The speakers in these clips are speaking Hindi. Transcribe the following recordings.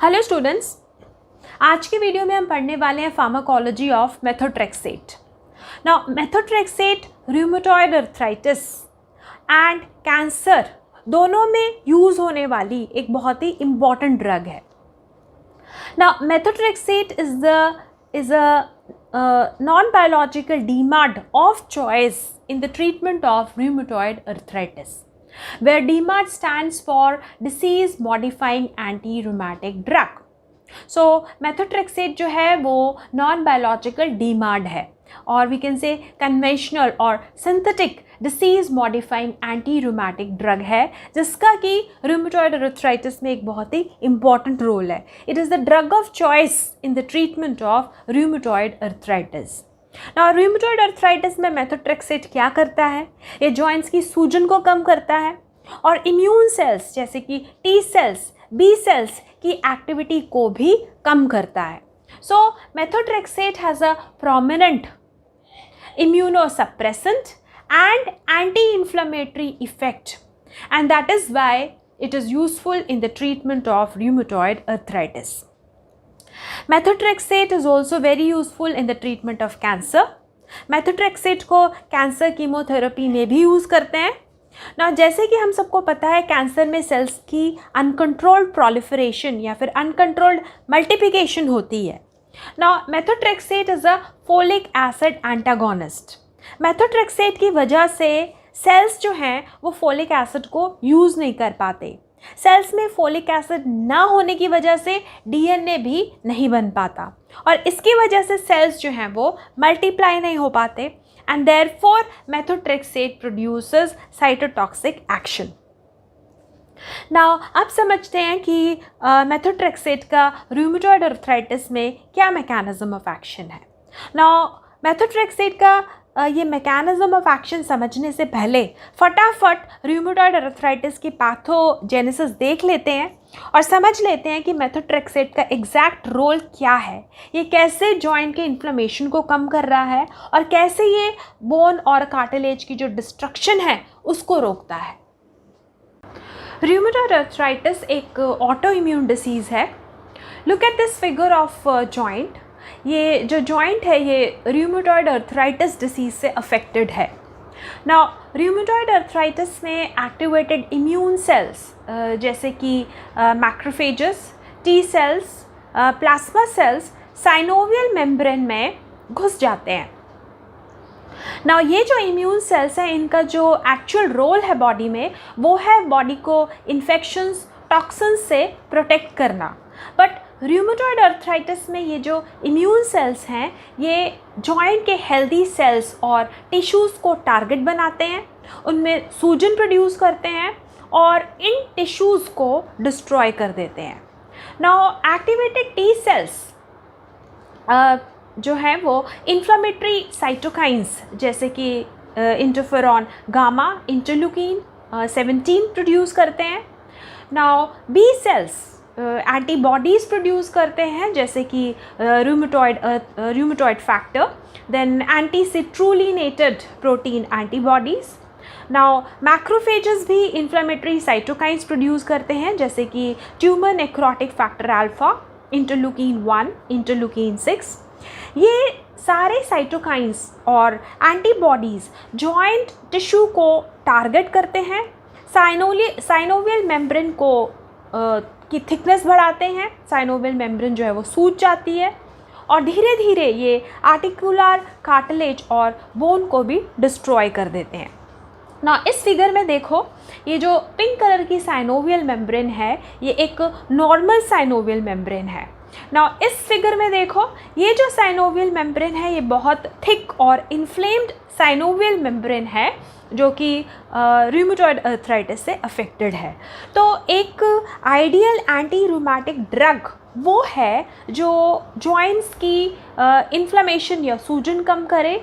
हेलो स्टूडेंट्स, आज की वीडियो में हम पढ़ने वाले हैं pharmacology of methotrexate. Now methotrexate rheumatoid arthritis and cancer दोनों में यूज़ होने वाली एक बहुत ही इम्पॉर्टेंट ड्रग है। Now methotrexate is a non-biological DMARD of choice in the treatment of rheumatoid arthritis, where DMARD stands for disease modifying anti-rheumatic drug. So methotrexate जो है वो non-biological DMARD है और we can say conventional और synthetic disease modifying anti-rheumatic drug है जिसका कि rheumatoid arthritis में एक बहुत ही important role है. It is the drug of choice in the treatment of rheumatoid arthritis. Now rheumatoid arthritis में methotrexate क्या करता है? ये joints की सूजन को कम करता है और immune cells जैसे कि T cells, B cells की एक्टिविटी को भी कम करता है. So methotrexate has a prominent immunosuppressant and anti-inflammatory effect, and that is why it is useful in the treatment of rheumatoid arthritis. Methotrexate is also very useful in the treatment of cancer. Methotrexate को कैंसर कीमोथेरेपी में भी यूज़ करते हैं ना. जैसे कि हम सबको पता है कैंसर में सेल्स की अनकंट्रोल्ड प्रोलिफरेशन या फिर अनकंट्रोल्ड मल्टीप्लिकेशन होती है. Now methotrexate is a folic acid antagonist. Methotrexate की वजह से सेल्स जो हैं वो फोलिक एसिड को यूज़ नहीं कर पाते. सेल्स में फोलिक एसिड ना होने की वजह से डीएनए भी नहीं बन पाता और इसकी वजह से सेल्स जो हैं वो मल्टीप्लाई नहीं हो पाते and therefore methotrexate produces cytotoxic action. Now अब समझते हैं कि methotrexate का rheumatoid arthritis में क्या mechanism of action है. Now methotrexate का ये mechanism of action समझने से पहले फटाफट rheumatoid arthritis की pathogenesis देख लेते हैं और समझ लेते हैं कि मेथोट्रेक्सेट का एग्जैक्ट रोल क्या है, ये कैसे जॉइंट के इन्फ्लेमेशन को कम कर रहा है और कैसे ये बोन और कार्टिलेज की जो डिस्ट्रक्शन है उसको रोकता है. रूमेटॉइड अर्थराइटिस एक ऑटो इम्यून डिसीज़ है. Look at this figure of joint. ये जो जॉइंट है ये रूमेटॉइड अर्थराइटिस डिसीज़ से अफेक्टेड है. नाउ रूमेटॉइड अर्थराइटिस में एक्टिवेटेड इम्यून सेल्स जैसे कि macrophages, T cells, plasma cells synovial membrane में घुस जाते हैं. नाउ ये जो इम्यून सेल्स हैं इनका जो एक्चुअल रोल है बॉडी में वो है बॉडी को इन्फेक्शंस, टॉक्सिन्स से प्रोटेक्ट करना. बट रूमेटॉइड अर्थराइटिस में ये जो इम्यून सेल्स हैं ये जॉइंट के हेल्दी सेल्स और टिश्यूज़ को टारगेट बनाते हैं, उनमें सूजन प्रोड्यूस करते हैं और इन टिश्यूज़ को डिस्ट्रॉय कर देते हैं. नाउ एक्टिवेटेड टी सेल्स जो है वो इन्फ्लामेटरी साइटोकाइंस जैसे कि इंटरफेरॉन गामा, इंटरल्यूकिन 17 प्रोड्यूस करते हैं. Now B cells antibodies produce करते हैं जैसे कि rheumatoid factor, then anti citrullinated protein antibodies. Now macrophages भी इन्फ्लेमेटरी साइटोकाइंस प्रोड्यूस करते हैं जैसे कि tumour necrotic factor alpha, interleukin 1, interleukin 6. ये सारे साइटोकाइंस और एंटीबॉडीज़ जॉइंट टिश्यू को टारगेट करते हैं, साइनोवियल मेम्ब्रेन को की थिकनेस बढ़ाते हैं, साइनोवियल मेम्ब्रेन जो है वो सूज जाती है और धीरे धीरे ये आर्टिकुलर कार्टिलेज और बोन को भी डिस्ट्रॉय कर देते हैं. ना इस फिगर में देखो ये जो पिंक कलर की साइनोवियल मेम्ब्रेन है ये एक नॉर्मल साइनोवियल मेम्ब्रेन है. ना इस फिगर में देखो ये जो साइनोवियल मेम्ब्रेन है ये बहुत थिक और इन्फ्लेम्ड साइनोवियल मेम्ब्रेन है जो कि रूमेटॉइड अर्थराइटिस से अफेक्टेड है. तो एक आइडियल एंटी रूमेटिक ड्रग वो है जो जॉइंट्स की इन्फ्लेमेशन या सूजन कम करे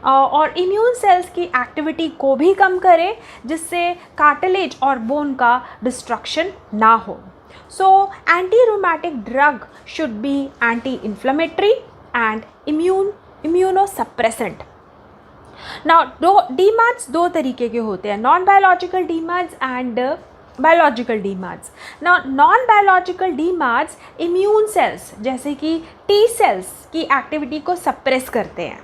और इम्यून सेल्स की एक्टिविटी को भी कम करे जिससे कार्टिलेज और बोन का डिस्ट्रक्शन ना हो. So anti rheumatic drug should be anti inflammatory and immunosuppressant. Now DMARDs दो तरीके के होते हैं, non biological DMARDs and biological DMARDs. Non biological DMARDs immune cells जैसे कि टी सेल्स की एक्टिविटी को सप्रेस करते हैं,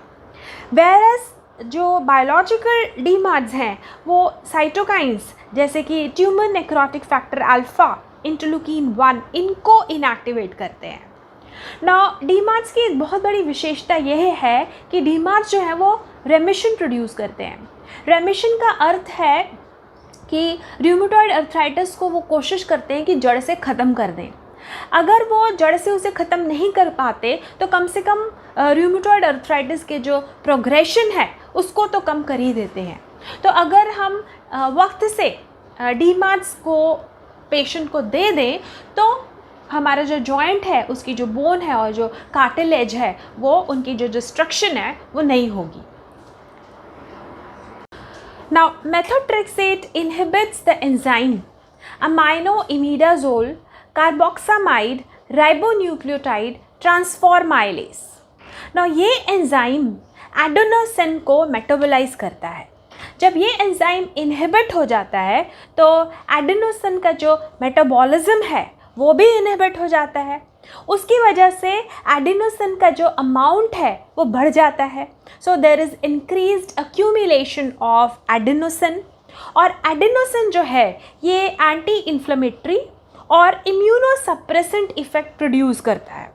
वेरस जो बायोलॉजिकल डीमार्ट्स हैं वो साइटोकाइंस जैसे कि tumour necrotic factor alpha, interleukin 1 इनको इनएक्टिवेट करते हैं। डीमार्ट्स की एक बहुत बड़ी विशेषता यह है कि डीमार्ट्स जो है वो रेमिशन प्रोड्यूस करते हैं। रेमिशन का अर्थ है कि रूमेटॉइड अर्थराइटिस को वो कोशिश करते हैं कि जड़ से ख़त्म कर दें। अगर वो जड़ से उसे ख़त्म नहीं कर पाते तो कम से कम रूमेटॉइड अर्थराइटिस के जो प्रोग्रेशन है उसको तो कम कर ही देते हैं। तो अगर हम वक्त से डीमार्ट्स को पेशेंट को दे दें तो हमारा जो जॉइंट है उसकी जो बोन है और जो कार्टिलेज है वो उनकी जो डिस्ट्रक्शन है वो नहीं होगी। Now, methotrexate inhibits the enzyme aminoimidazole carboxamide ribonucleotide transformylase. Now, ये एंजाइम एडेनोसिन को मेटाबोलाइज करता है। जब ये एंजाइम इनहिबिट हो जाता है तो एडेनोसिन का जो मेटाबॉलिज्म है वो भी इनहिबिट हो जाता है। उसकी वजह से एडेनोसिन का जो अमाउंट है वो बढ़ जाता है। So there is increased accumulation of adenosine, और एडेनोसिन जो है ये एंटी इन्फ्लेमेटरी और इम्यूनोसप्रेसेंट इफेक्ट प्रोड्यूस करता है।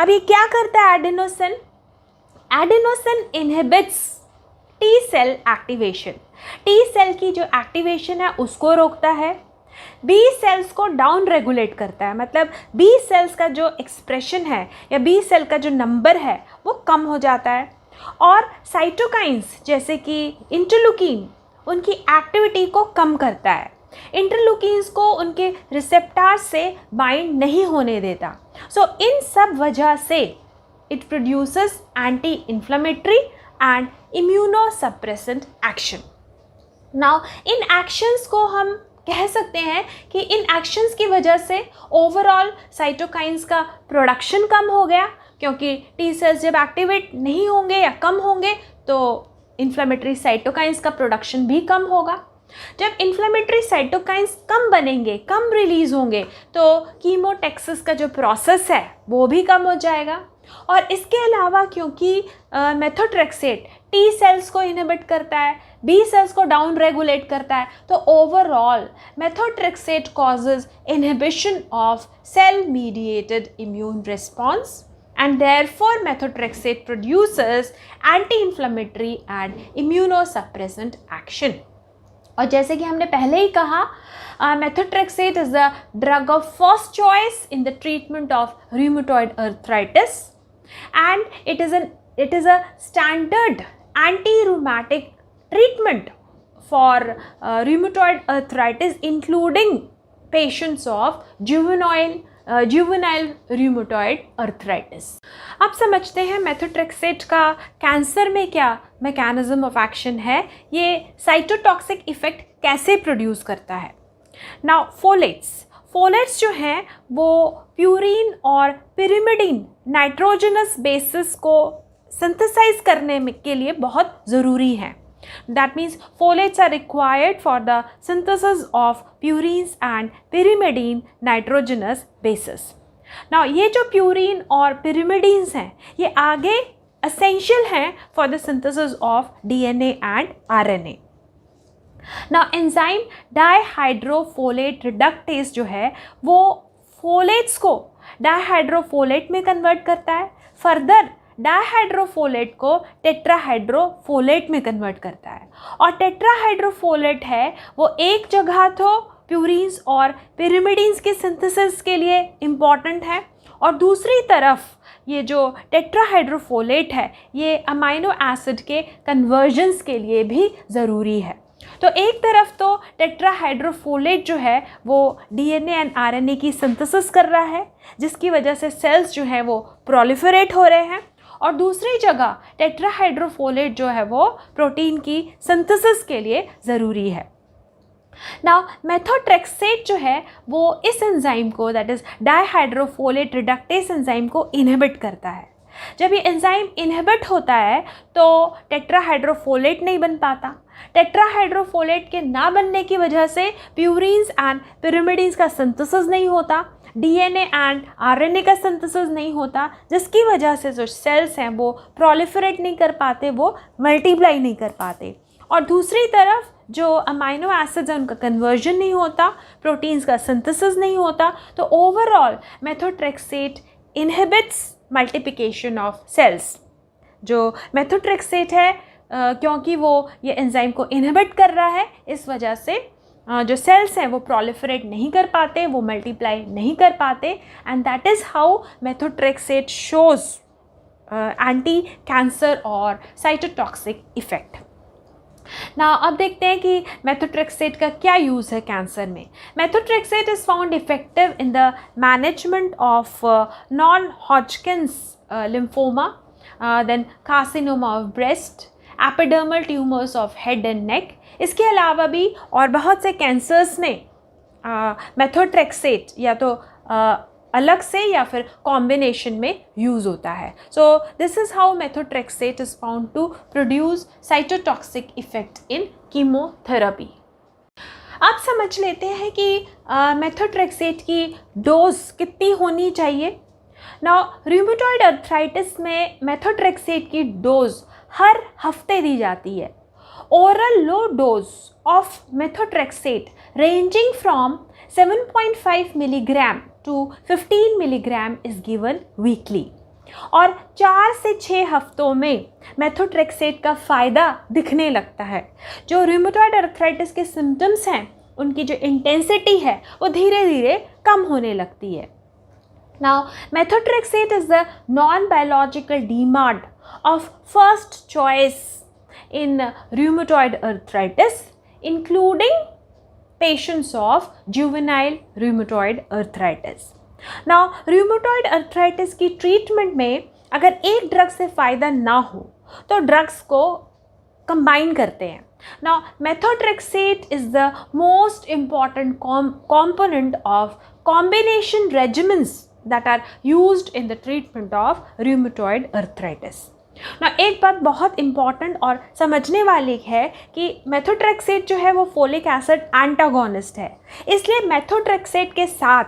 अब ये क्या करता है adenosine? Adenosine inhibits T cell activation. T cell की जो एक्टिवेशन है उसको रोकता है। बी सेल्स को डाउन रेगुलेट करता है, मतलब बी सेल्स का जो एक्सप्रेशन है या बी सेल का जो नंबर है वो कम हो जाता है। और साइटोकाइंस जैसे कि इंटरल्यूकिन उनकी एक्टिविटी को कम करता है। इंटरल्यूकिन्स को उनके रिसेप्टार्स से बाइंड नहीं होने देता। सो इन सब वजह से it produces anti inflammatory and immunosuppressant action. Now in actions को हम कह सकते हैं कि इन एक्शंस की वजह से ओवरऑल साइटोकाइंस का प्रोडक्शन कम हो गया, क्योंकि टी सेल्स जब एक्टिवेट नहीं होंगे या कम होंगे तो इन्फ्लेमेटरी साइटोकाइंस का प्रोडक्शन भी कम होगा। जब इन्फ्लेमेटरी साइटोकाइंस कम बनेंगे, कम रिलीज़ होंगे तो कीमोटेक्सिस का जो प्रोसेस है वो भी कम हो जाएगा। और इसके अलावा क्योंकि मेथोट्रेक्सेट टी सेल्स को इनहिबिट करता है, बी सेल्स को डाउन रेगुलेट करता है, तो overall methotrexate causes inhibition of cell mediated immune response and therefore methotrexate produces anti-inflammatory and immunosuppressant action. और जैसे कि हमने पहले ही कहा, methotrexate is the drug of first choice in the treatment of rheumatoid arthritis, and it is a standard anti-rheumatic treatment for rheumatoid arthritis, including patients of juvenile rheumatoid arthritis. अब समझते हैं मेथोट्रेक्सेट का कैंसर में क्या मैकेनिज्म ऑफ एक्शन है, ये साइटोटॉक्सिक इफेक्ट कैसे प्रोड्यूस करता है। नाउ फोलेट्स जो हैं वो प्यूरिन और पिरिमिडीन नाइट्रोजनस बेसिस को सिंथेसाइज करने के लिए बहुत ज़रूरी हैं। That means folates are required for the synthesis of purines and pyrimidine nitrogenous bases. Now ये जो प्यूरिन और pyrimidines हैं ये आगे essential हैं for the synthesis of DNA and RNA. Now enzyme dihydrofolate reductase जो है वो फोलेट्स को डाइहाइड्रोफोलेट में कन्वर्ट करता है, फर्दर डाइहाइड्रोफोलेट को टेट्राहाइड्रोफोलेट में कन्वर्ट करता है। और टेट्राहाइड्रोफोलेट है वो एक जगह तो प्यूरिन्स और पिरिमिडीन्स के सिंथेसिस के लिए इम्पॉर्टेंट है, और दूसरी तरफ ये जो टेट्राहाइड्रोफोलेट है ये अमाइनो एसिड के कन्वर्जन्स के लिए भी ज़रूरी है। तो एक तरफ तो टेट्राहाइड्रोफोलेट जो है वो डीएनए एंड आरएनए की सिंथेसिस कर रहा है जिसकी वजह से सेल्स जो हैं वो प्रोलिफरेट हो रहे हैं, और दूसरी जगह टेट्राहाइड्रोफोलेट जो है वो प्रोटीन की सिंथेसिस के लिए ज़रूरी है। नाउ मेथोट्रेक्सेट जो है वो इस एंजाइम को, दैट इज़ डाइहाइड्रोफोलेट रिडक्टेस एंजाइम को इनहिबिट करता है। जब ये एंजाइम इनहिबिट होता है तो टेट्राहाइड्रोफोलेट नहीं बन पाता, टेट्राहाइड्रोफोलेट के ना बनने की वजह से प्यूरिन्स एंड पिरिमिडीन्स का सिंथेसिस नहीं होता, डीएनए एंड आरएनए का सिंथेसिस नहीं होता, जिसकी वजह से जो सेल्स हैं वो प्रोलिफरेट नहीं कर पाते, वो मल्टीप्लाई नहीं कर पाते। और दूसरी तरफ जो अमाइनो एसिड्स हैं उनका कन्वर्जन नहीं होता, प्रोटीन्स का सिंथेसिस नहीं होता, तो overall methotrexate inhibits multiplication of cells. जो मेथोट्रेक्सेट है क्योंकि वो ये एंजाइम को इनहिबिट कर रहा है, इस वजह से जो सेल्स हैं वो प्रोलिफरेट नहीं कर पाते, वो मल्टीप्लाई नहीं कर पाते, and that is how methotrexate shows anti cancer और साइटोटॉक्सिक इफेक्ट। ना अब देखते हैं कि मेथोट्रेक्सेट का क्या यूज़ है कैंसर में। Methotrexate is found effective in the management of non Hodgkin's lymphoma, then carcinoma of breast, epidermal tumours of head and neck. इसके अलावा भी और बहुत से कैंसर्स में मेथोट्रेक्सेट या तो अलग से या फिर कॉम्बिनेशन में यूज़ होता है। So this is how methotrexate is found to produce cytotoxic effect in chemotherapy. अब समझ लेते हैं कि मेथोट्रेक्सेट की डोज कितनी होनी चाहिए। नाउ रूमेटॉइड अर्थराइटिस में मेथोट्रेक्सेट की डोज हर हफ्ते दी जाती है। Oral low dose of methotrexate ranging from 7.5 milligram to 15 milligram is given weekly। और 4 से 6 हफ्तों में मेथोट्रेक्सेट का फ़ायदा दिखने लगता है। जो रूमेटॉइड अर्थराइटिस के सिम्टम्स हैं उनकी जो इंटेंसिटी है वो धीरे धीरे कम होने लगती है। Now, methotrexate is the non-biological DMARD of first choice in rheumatoid arthritis, including patients of juvenile rheumatoid arthritis. Now, rheumatoid arthritis की ट्रीटमेंट में अगर एक ड्रग से फ़ायदा ना हो तो ड्रग्स को कंबाइन करते हैं। Now, methotrexate is the most important component of combination regimens that are used in the treatment of rheumatoid arthritis. ना एक बात बहुत इम्पॉर्टेंट और समझने वाली है कि मेथोट्रेक्सेट जो है वो फोलिक एसिड एंटागोनिस्ट है, इसलिए मेथोट्रेक्सेट के साथ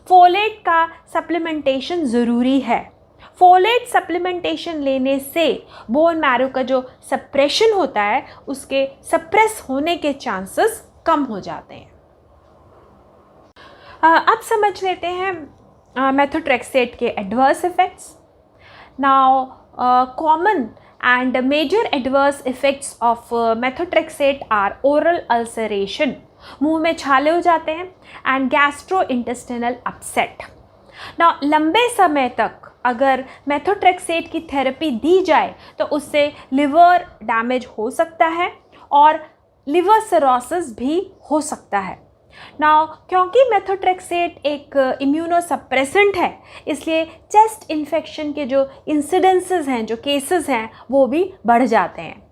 फोलेट का सप्लीमेंटेशन ज़रूरी है। फोलेट सप्लीमेंटेशन लेने से बोन मैरो का जो सप्रेशन होता है उसके सप्रेस होने के चांसेस कम हो जाते हैं। अब समझ लेते हैं मेथोट्रेक्सेट के adverse effects. Now common and major adverse effects of methotrexate are oral ulceration, मुंह में छाले हो जाते हैं, and gastrointestinal upset। Now, लंबे समय तक अगर मेथोट्रेक्सेट की थेरेपी दी जाए तो उससे लिवर डैमेज हो सकता है और लिवर सिरोसिस भी हो सकता है। नाउ क्योंकि मेथोट्रेक्सेट एक इम्यूनोसप्रेसेंट है, इसलिए चेस्ट इन्फेक्शन के जो इंसिडेंसेस हैं, जो केसेस हैं, वो भी बढ़ जाते हैं।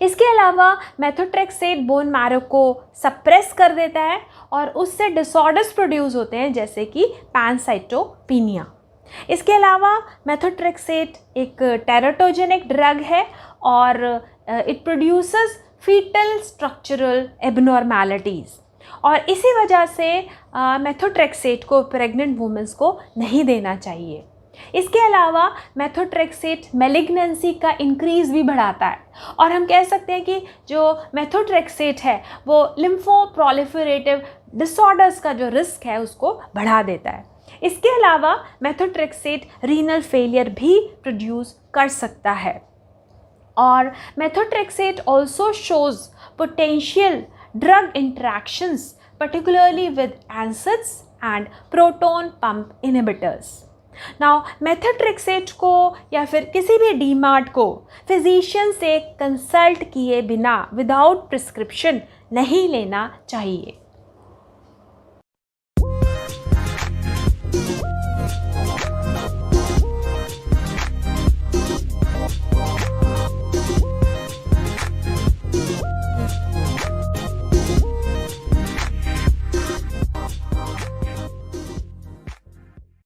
इसके अलावा मेथोट्रेक्सेट बोन मैरो को सप्रेस कर देता है और उससे डिसऑर्डर्स प्रोड्यूस होते हैं जैसे कि पैनसाइटोपिनिया। इसके अलावा मेथोट्रेक्सेट एक टेराटोजेनिक ड्रग है और इट प्रोड्यूसेस फीटल स्ट्रक्चरल एबनॉर्मैलिटीज़, और इसी वजह से मेथोट्रेक्सेट को प्रेग्नेंट वुमेंस को नहीं देना चाहिए। इसके अलावा मेथोट्रेक्सेट मेलिग्नेंसी का इंक्रीज़ भी बढ़ाता है और हम कह सकते हैं कि जो मेथोट्रेक्सेट है वो लिम्फो प्रोलिफरेटिव डिसऑर्डर्स का जो रिस्क है उसको बढ़ा देता है। इसके अलावा मेथोट्रेक्सेट रीनल फेलियर भी प्रोड्यूस कर सकता है और methotrexate also shows potential drug interactions, particularly with NSAIDs and proton pump inhibitors। Now, methotrexate को या फिर किसी भी डीमार्ड को फिजिशियन से कंसल्ट किए बिना विदाउट प्रिस्क्रिप्शन नहीं लेना चाहिए।